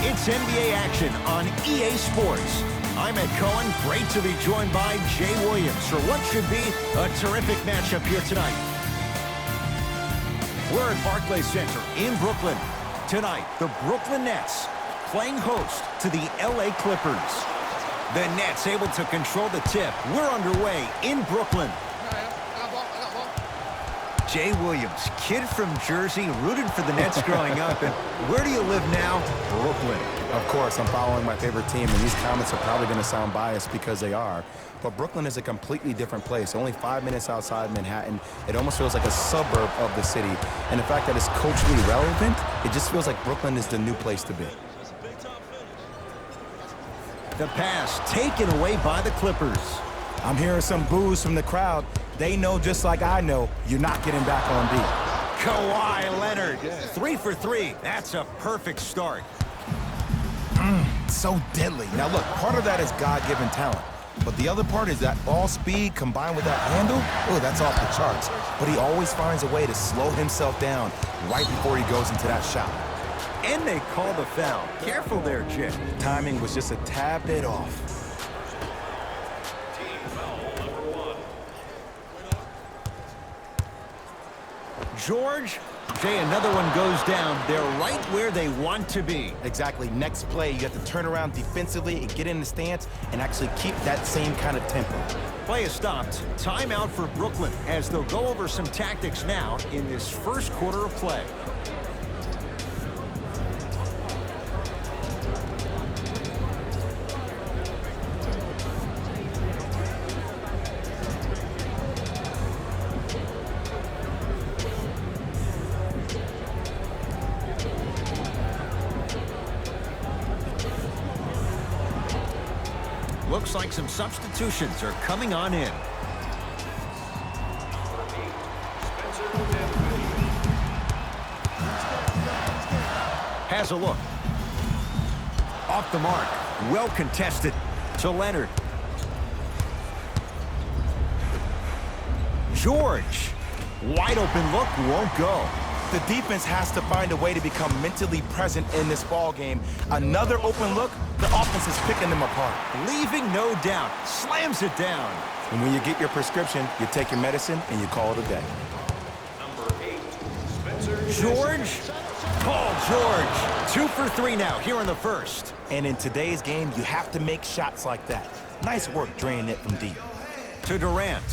It's NBA action on EA Sports. I'm Ed Cohen. Great to be joined by Jay Williams for what should be a terrific matchup here tonight. We're at Barclays Center in Brooklyn. Tonight, the Brooklyn Nets playing host to the LA Clippers. The Nets able to control the tip. We're underway in Brooklyn. Jay Williams, kid from Jersey, rooted for the Nets growing up. And where do you live now? Brooklyn. Of course, I'm following my favorite team, and these comments are probably going to sound biased because they are. But Brooklyn is a completely different place. Only 5 minutes outside Manhattan. It almost feels like a suburb of the city. And the fact that it's culturally relevant, it just feels like Brooklyn is the new place to be. The pass taken away by the Clippers. I'm hearing some boos from the crowd. They know just like I know, you're not getting back on beat. Kawhi Leonard, 3 for 3. That's a perfect start. So deadly. Now look, part of that is God-given talent. But the other part is that ball speed combined with that handle, oh, that's off the charts. But he always finds a way to slow himself down right before he goes into that shot. And they call the foul. Careful there, Jim. Timing was just a tad bit off. George, Jay, another one goes down. They're right where they want to be. Exactly. Next play, you have to turn around defensively and get in the stance and actually keep that same kind of tempo. Play is stopped. Timeout for Brooklyn as they'll go over some tactics now in this first quarter of play. Looks like some substitutions are coming on in. Has a look. Off the mark. Well contested. To Leonard. George. Wide open look. Won't go. The defense has to find a way to become mentally present in this ball game. Another open look, the offense is picking them apart. Leaving no doubt. Slams it down. And when you get your prescription, you take your medicine and you call it a day. George. Paul George. 2 for 3 now here in the first. And in today's game, you have to make shots like that. Nice work draining it from deep. To Durant.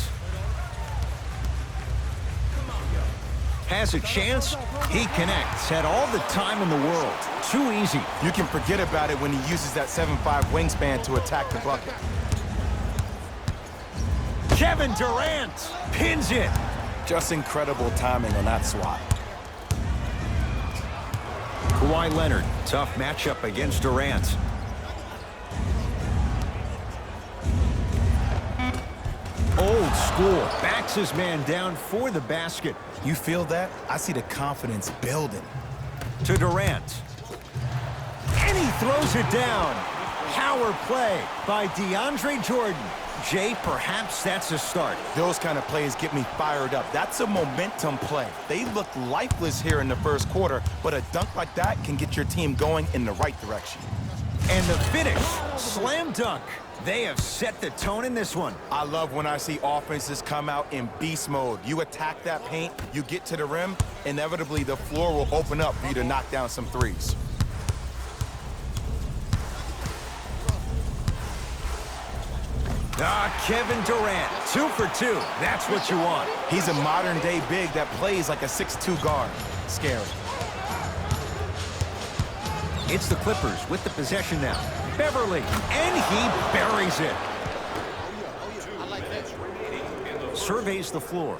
Has a chance. He connects. Had all the time in the world. Too easy. You can forget about it when he uses that 7'5" wingspan to attack the bucket. Kevin Durant pins it. Just incredible timing on that swat. Kawhi Leonard. Tough matchup against Durant. Old school. Backs his man down for the basket. You feel that? I see the confidence building. To Durant. And he throws it down. Power play by DeAndre Jordan. Jay, perhaps that's a start. Those kind of plays get me fired up. That's a momentum play. They look lifeless here in the first quarter, but a dunk like that can get your team going in the right direction. And the finish, slam dunk. They have set the tone in this one. I love when I see offenses come out in beast mode. You attack that paint, you get to the rim, inevitably the floor will open up for you to knock down some threes. Kevin Durant, 2 for 2. That's what you want. He's a modern-day big that plays like a 6'2" guard. Scary. It's the Clippers with the possession now. Beverly, and he buries it. Surveys the floor.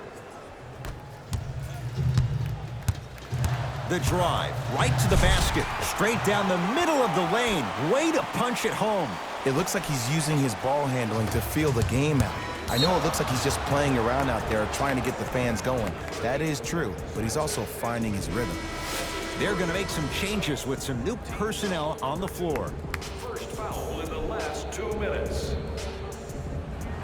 The drive, right to the basket. Straight down the middle of the lane. Way to punch it home. It looks like he's using his ball handling to feel the game out. I know it looks like he's just playing around out there trying to get the fans going. That is true, but he's also finding his rhythm. They're going to make some changes with some new personnel on the floor. First foul in the last 2 minutes.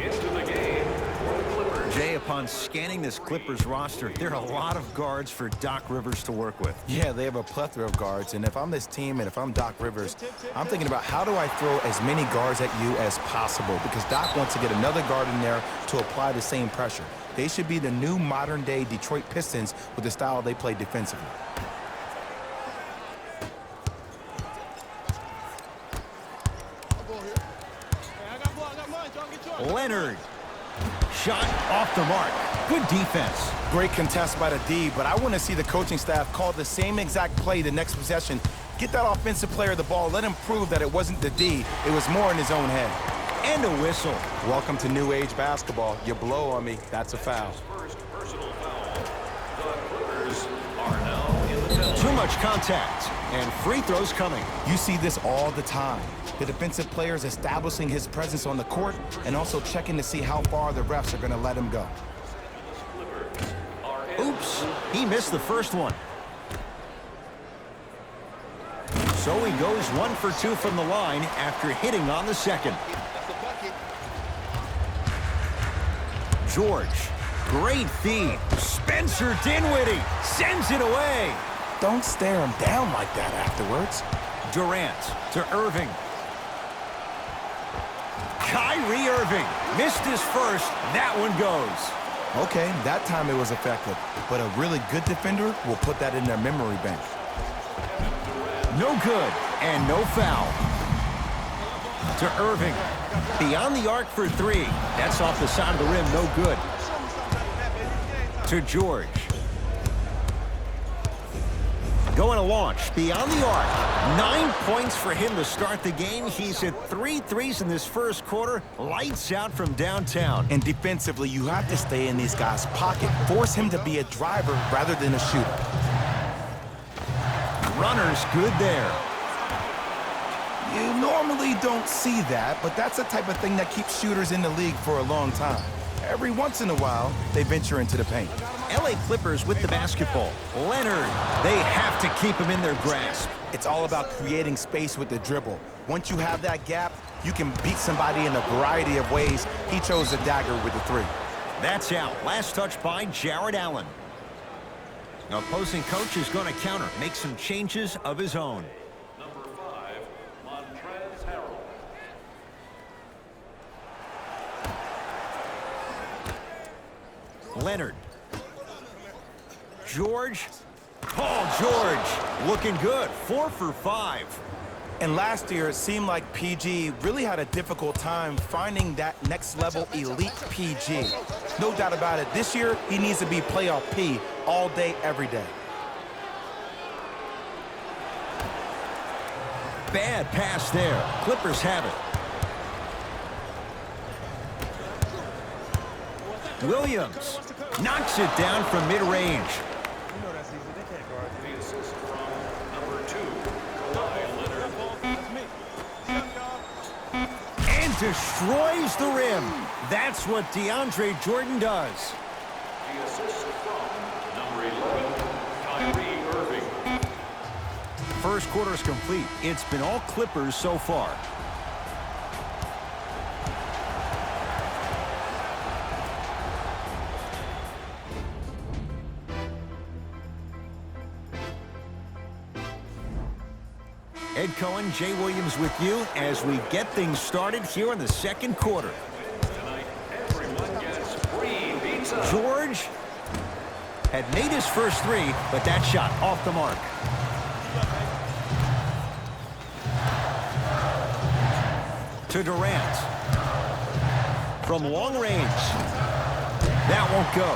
Into the game for the Clippers. Jay, upon scanning this Clippers roster, there are a lot of guards for Doc Rivers to work with. Yeah, they have a plethora of guards, and if I'm this team and if I'm Doc Rivers, I'm thinking about how do I throw as many guards at you as possible, because Doc wants to get another guard in there to apply the same pressure. They should be the new modern-day Detroit Pistons with the style they play defensively. Leonard. Shot off the mark. Good defense. Great contest by the D, but I want to see the coaching staff call the same exact play the next possession. Get that offensive player the ball. Let him prove that it wasn't the D. It was more in his own head. And a whistle. Welcome to new age basketball. You blow on me. That's a foul. Too much contact. And free throws coming. You see this all the time. The defensive players establishing his presence on the court and also checking to see how far the refs are going to let him go. Oops, he missed the first one. So he goes 1 for 2 from the line after hitting on the second. George, great feed. Spencer Dinwiddie sends it away. Don't stare him down like that afterwards. Durant to Irving. Kyrie Irving missed his first. That one goes. Okay, that time it was effective, but a really good defender will put that in their memory bank. No good, and no foul. To Irving. Beyond the arc for 3. That's off the side of the rim, no good. To George. Going to launch beyond the arc. 9 points for him to start the game. He's hit 3 threes in this first quarter. Lights out from downtown. And defensively, you have to stay in these guys' pocket. Force him to be a driver rather than a shooter. Runner's good there. You normally don't see that, but that's the type of thing that keeps shooters in the league for a long time. Every once in a while, they venture into the paint. LA Clippers with the basketball. Leonard, they have to keep him in their grasp. It's all about creating space with the dribble. Once you have that gap, you can beat somebody in a variety of ways. He chose the dagger with the 3. That's out. Last touch by Jared Allen. Opposing coach is going to counter, make some changes of his own. Number 5, Montrezl Harrell. Leonard. George. Paul George looking good. 4 for 5. And last year, it seemed like PG really had a difficult time finding that next level elite PG. No doubt about it. This year, he needs to be playoff P all day, every day. Bad pass there. Clippers have it. Williams knocks it down from mid-range. The assist from number 2, Kawhi Leonard. And destroys the rim. That's what DeAndre Jordan does. The assist from number 11, Kyrie Irving. First quarter is complete. It's been all Clippers so far. Ed Cohen, Jay Williams with you as we get things started here in the second quarter. Tonight, everyone gets free pizza. George had made his first 3, but that shot off the mark. To Durant. From long range. That won't go.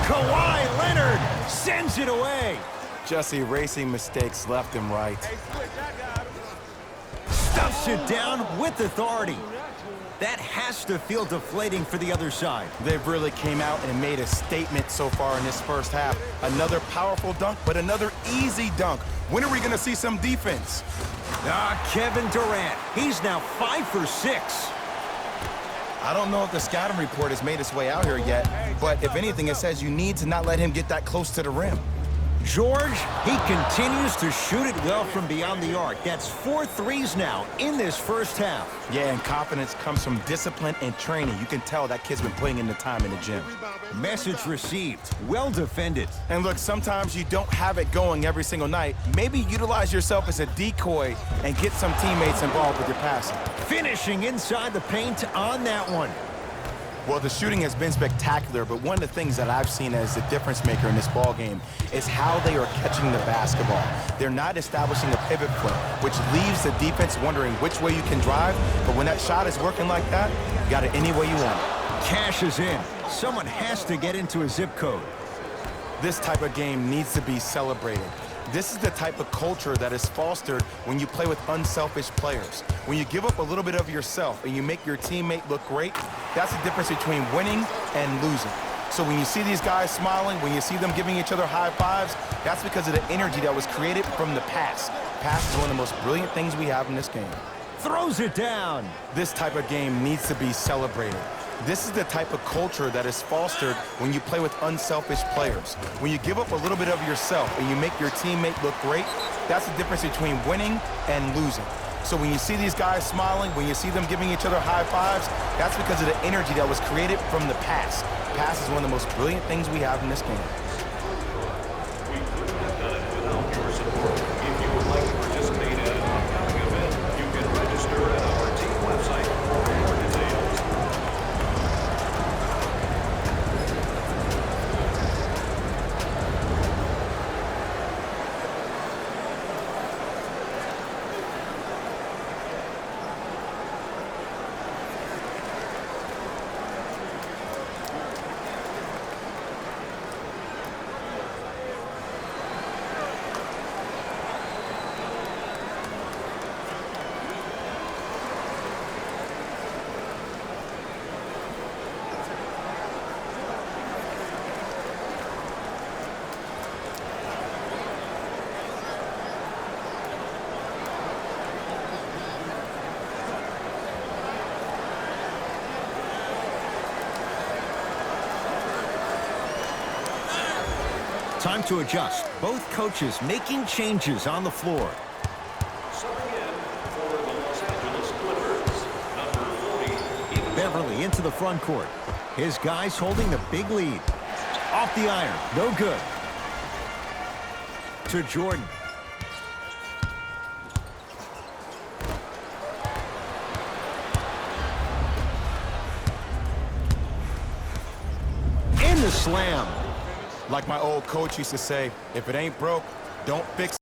Kawhi Leonard sends it away. Just erasing mistakes left and right. Stuffs it down with authority. That has to feel deflating for the other side. They've really came out and made a statement so far in this first half. Another powerful dunk, but another easy dunk. When are we going to see some defense? Kevin Durant. He's now 5 for 6. I don't know if the scouting report has made its way out here yet, but if anything, it says you need to not let him get that close to the rim. George, he continues to shoot it well from beyond the arc. That's 4 threes now in this first half. Yeah, and confidence comes from discipline and training. You can tell that kid's been putting in the time in the gym. Message received. Well defended. And look, sometimes you don't have it going every single night. Maybe utilize yourself as a decoy and get some teammates involved with your passing. Finishing inside the paint on that one. Well, the shooting has been spectacular, but one of the things that I've seen as the difference maker in this ball game is how they are catching the basketball. They're not establishing a pivot foot, which leaves the defense wondering which way you can drive, but when that shot is working like that, you got it any way you want it. Cash is in. Someone has to get into a zip code. This type of game needs to be celebrated. This is the type of culture that is fostered when you play with unselfish players. When you give up a little bit of yourself and you make your teammate look great, that's the difference between winning and losing. So when you see these guys smiling, when you see them giving each other high fives, that's because of the energy that was created from the pass. Pass is one of the most brilliant things we have in this game. Throws it down. This type of game needs to be celebrated. This is the type of culture that is fostered when you play with unselfish players. When you give up a little bit of yourself and you make your teammate look great, that's the difference between winning and losing. So when you see these guys smiling, when you see them giving each other high fives, that's because of the energy that was created from the pass. Pass is one of the most brilliant things we have in this game. We couldn't have done it without your support. If you would like to participate in an upcoming event, you can register at our team website for more details. Time to adjust. Both coaches making changes on the floor. Subbing in for the Los Angeles Clippers, number 40, even Beverly into the front court. His guys holding the big lead. Off the iron. No good. To Jordan. In the slam. Like my old coach used to say, if it ain't broke, don't fix it.